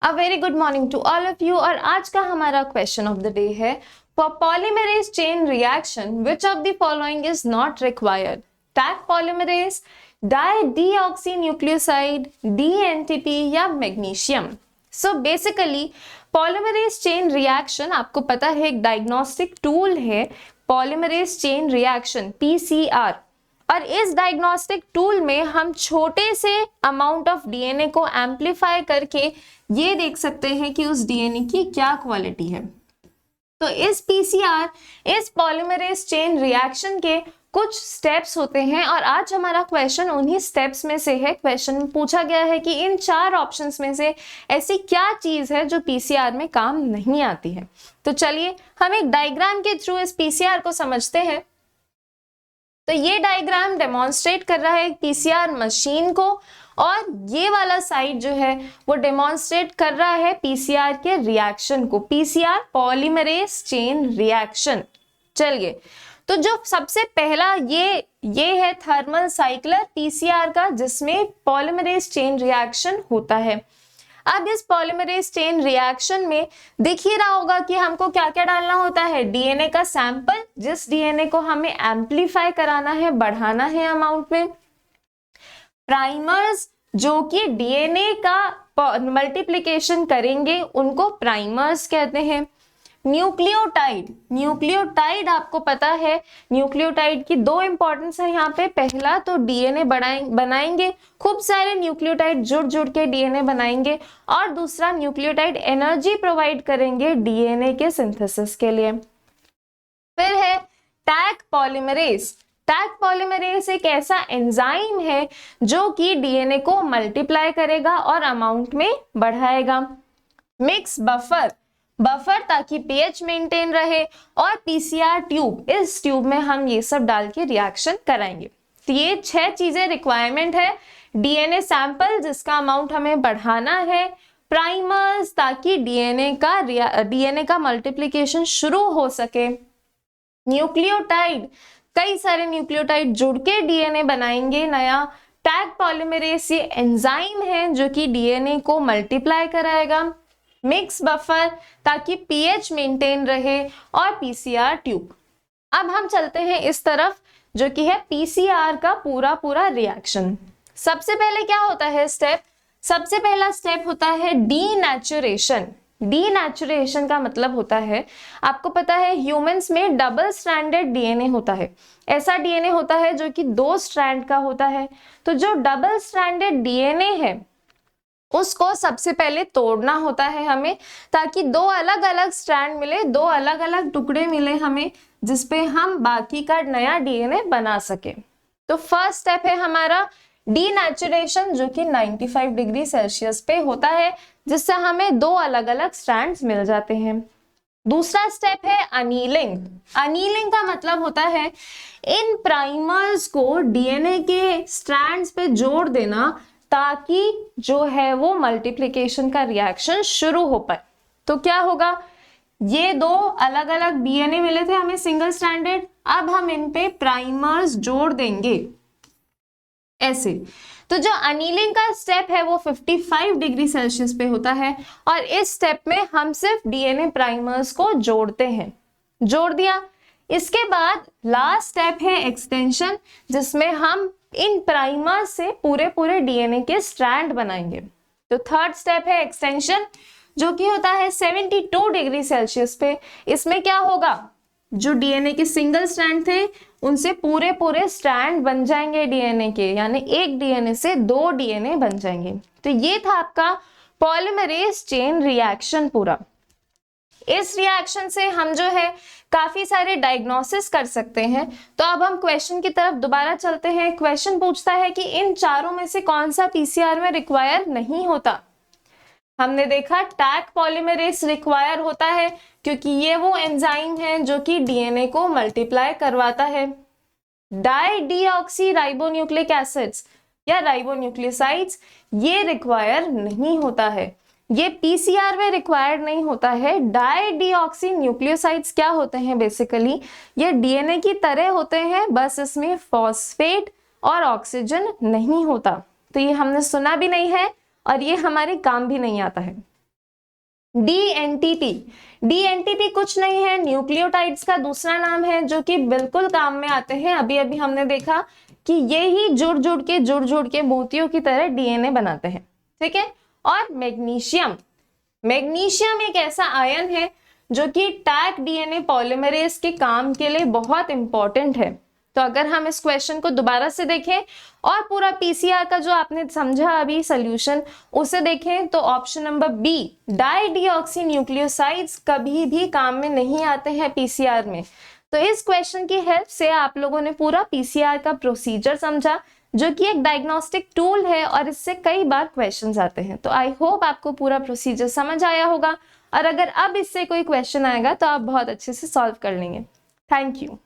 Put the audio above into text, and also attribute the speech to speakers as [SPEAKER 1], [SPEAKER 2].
[SPEAKER 1] A very good morning to all of you. और आज का हमारा क्वेश्चन ऑफ द डे है, for polymerase chain reaction which of the following is not required? Taq polymerase, di deoxy nucleoside, dNTP या magnesium. So basically polymerase chain reaction आपको पता है एक डायग्नोस्टिक टूल है, पॉलीमरेज चेन रिएक्शन पीसीआर। और इस diagnostic tool में हम छोटे से अमाउंट ऑफ डीएनए को एम्पलीफाई करके ये देख सकते हैं कि उस डीएनए की क्या क्वालिटी है। तो इस पीसीआर, इस पॉलीमरेज चेन रिएक्शन के कुछ स्टेप्स होते हैं और आज हमारा क्वेश्चन उन्हीं स्टेप्स में से है। क्वेश्चन में पूछा गया है कि इन 4 ऑप्शंस में से ऐसी क्या चीज है जो पीसीआर में काम नहीं आती है। तो चलिए हम एक डायग्राम के थ्रू इस पीसीआर को समझते हैं। तो ये डायग्राम डेमोन्स्ट्रेट कर रहा है एक पीसीआर मशीन को, और ये वाला साइड जो है वो डेमोन्स्ट्रेट कर रहा है पीसीआर के रिएक्शन को, पीसीआर पॉलीमरेज चेन रिएक्शन। चलिए, तो जो सबसे पहला ये है थर्मल साइक्लर पीसीआर का, जिसमें पॉलीमरेज चेन रिएक्शन होता है। अब इस पॉलीमरेज चेन रिएक्शन में दिख ही रहा होगा कि हमको क्या क्या डालना होता है। डीएनए का सैंपल, जिस डीएनए को हमें एम्पलीफाई कराना है, बढ़ाना है अमाउंट में। प्राइमर्स, जो कि डीएनए का मल्टीप्लिकेशन करेंगे, उनको प्राइमर्स कहते हैं। न्यूक्लियोटाइड, न्यूक्लियोटाइड आपको पता है न्यूक्लियोटाइड की 2 इंपॉर्टेंस है यहाँ पे। पहला तो डीएनए बनाएंगे, खूब सारे न्यूक्लियोटाइड जुड़ के डीएनए बनाएंगे, और दूसरा न्यूक्लियोटाइड एनर्जी प्रोवाइड करेंगे डीएनए के सिंथेसिस के लिए। फिर है टैग पॉलीमरेज। टैग पॉलीमरेज एक ऐसा एंजाइम है जो कि डीएनए को मल्टीप्लाई करेगा और अमाउंट में बढ़ाएगा। मिक्स बफर, ताकि पीएच मेंटेन रहे, और पीसीआर ट्यूब, इस ट्यूब में हम ये सब डाल के रिएक्शन कराएंगे। तो ये 6 चीजें रिक्वायरमेंट है। डीएनए सैंपल, जिसका अमाउंट हमें बढ़ाना है। प्राइमर्स, ताकि डीएनए का मल्टीप्लिकेशन शुरू हो सके। न्यूक्लियोटाइड, कई सारे न्यूक्लियोटाइड जुड़ के डीएनए बनाएंगे नया। टैग पॉलीमरेज ये एंजाइम है जो कि डीएनए को मल्टीप्लाई कराएगा। मिक्स बफर, ताकि पीएच मेंटेन रहे, और पीसीआर ट्यूब। अब हम चलते हैं इस तरफ, जो कि है पीसीआर का पूरा रिएक्शन। सबसे पहले क्या होता है स्टेप? सबसे पहला स्टेप होता है डीनेचुरेशन। डीनेचुरेशन का मतलब होता है, आपको पता है ह्यूमंस में डबल स्ट्रैंडेड डीएनए होता है। ऐसा डीएनए होता है जो कि 2 स्ट्रैंड का होता है। तो जो डबल स्ट्रैंडेड डीएनए है उसको सबसे पहले तोड़ना होता है हमें, ताकि 2 अलग अलग स्ट्रैंड मिले, 2 अलग अलग टुकड़े मिले हमें, जिसपे हम बाकी का नया डीएनए बना सके। तो फर्स्ट स्टेप है हमारा डीनेचुरेशन, जो कि 95 डिग्री सेल्सियस पे होता है, जिससे हमें 2 अलग अलग स्ट्रैंड्स मिल जाते हैं। दूसरा स्टेप है अनीलिंग। अनीलिंग का मतलब होता है इन प्राइमर्स को डीएनए के स्ट्रैंड्स पे जोड़ देना, ताकि जो है वो मल्टीप्लिकेशन का रिएक्शन शुरू हो पाए। तो क्या होगा, ये 2 अलग अलग डीएनए मिले थे हमें सिंगल स्ट्रैंडेड, अब हम इन पे प्राइमर्स जोड़ देंगे ऐसे। तो जो अनीलिंग का स्टेप है वो 55 डिग्री सेल्सियस पे होता है, और इस स्टेप में हम सिर्फ डीएनए प्राइमर्स को जोड़ते हैं। जोड़ दिया, इसके बाद लास्ट स्टेप है एक्सटेंशन, जिसमें हम इन प्राइमर से पूरे डीएनए के स्ट्रैंड बनाएंगे। तो थर्ड स्टेप है एक्सटेंशन, जो कि होता है 72 डिग्री सेल्सियस पे। इसमें क्या होगा, जो डीएनए के सिंगल स्ट्रैंड थे उनसे पूरे स्ट्रैंड बन जाएंगे डीएनए के, यानी एक डीएनए से 2 डीएनए बन जाएंगे। तो ये था आपका पॉलीमरेज चेन रिएक्शन पूरा। इस रिएक्शन से हम जो है काफी सारे डायग्नोसिस कर सकते हैं। तो अब हम क्वेश्चन की तरफ दोबारा चलते हैं। क्वेश्चन पूछता है कि इन चारों में से कौन सा पीसीआर में रिक्वायर नहीं होता। हमने देखा टैग पॉलीमरेज रिक्वायर होता है, क्योंकि ये वो एंजाइम है जो कि डीएनए को मल्टीप्लाई करवाता है। डाई डीऑक्सी राइबोन्यूक्लिक एसिड्स या राइबोन्यूक्लियोसाइड्स ये रिक्वायर नहीं होता है, ये पीसीआर में रिक्वायर्ड नहीं होता है। डाई डीऑक्सी न्यूक्लियोसाइड्स क्या होते हैं, बेसिकली ये डीएनए की तरह होते हैं, बस इसमें फॉस्फेट और ऑक्सीजन नहीं होता। तो ये हमने सुना भी नहीं है और ये हमारे काम भी नहीं आता है। DNTP, DNTP कुछ नहीं है, न्यूक्लियोटाइड्स का दूसरा नाम है जो कि बिल्कुल काम में आते हैं। अभी अभी हमने देखा कि ये ही जुड़ जुड़ के मोतियों की तरह डीएनए बनाते हैं, ठीक है। और मैग्नीशियम, मैग्नीशियम एक ऐसा आयन है जो कि टैग डीएनए पॉलीमरेज के काम के लिए बहुत इंपॉर्टेंट है। तो अगर हम इस क्वेश्चन को दोबारा से देखें और पूरा पीसीआर का जो आपने समझा अभी सॉल्यूशन उसे देखें, तो ऑप्शन नंबर बी, डाइडिऑक्सी न्यूक्लियोसाइड्स कभी भी काम में नहीं आते हैं पीसीआर में। तो इस क्वेश्चन की हेल्प से आप लोगों ने पूरा पीसीआर का प्रोसीजर समझा, जो कि एक डायग्नोस्टिक टूल है और इससे कई बार क्वेश्चंस आते हैं। तो आई होप आपको पूरा प्रोसीजर समझ आया होगा, और अगर अब इससे कोई क्वेश्चन आएगा तो आप बहुत अच्छे से सॉल्व कर लेंगे। Thank you.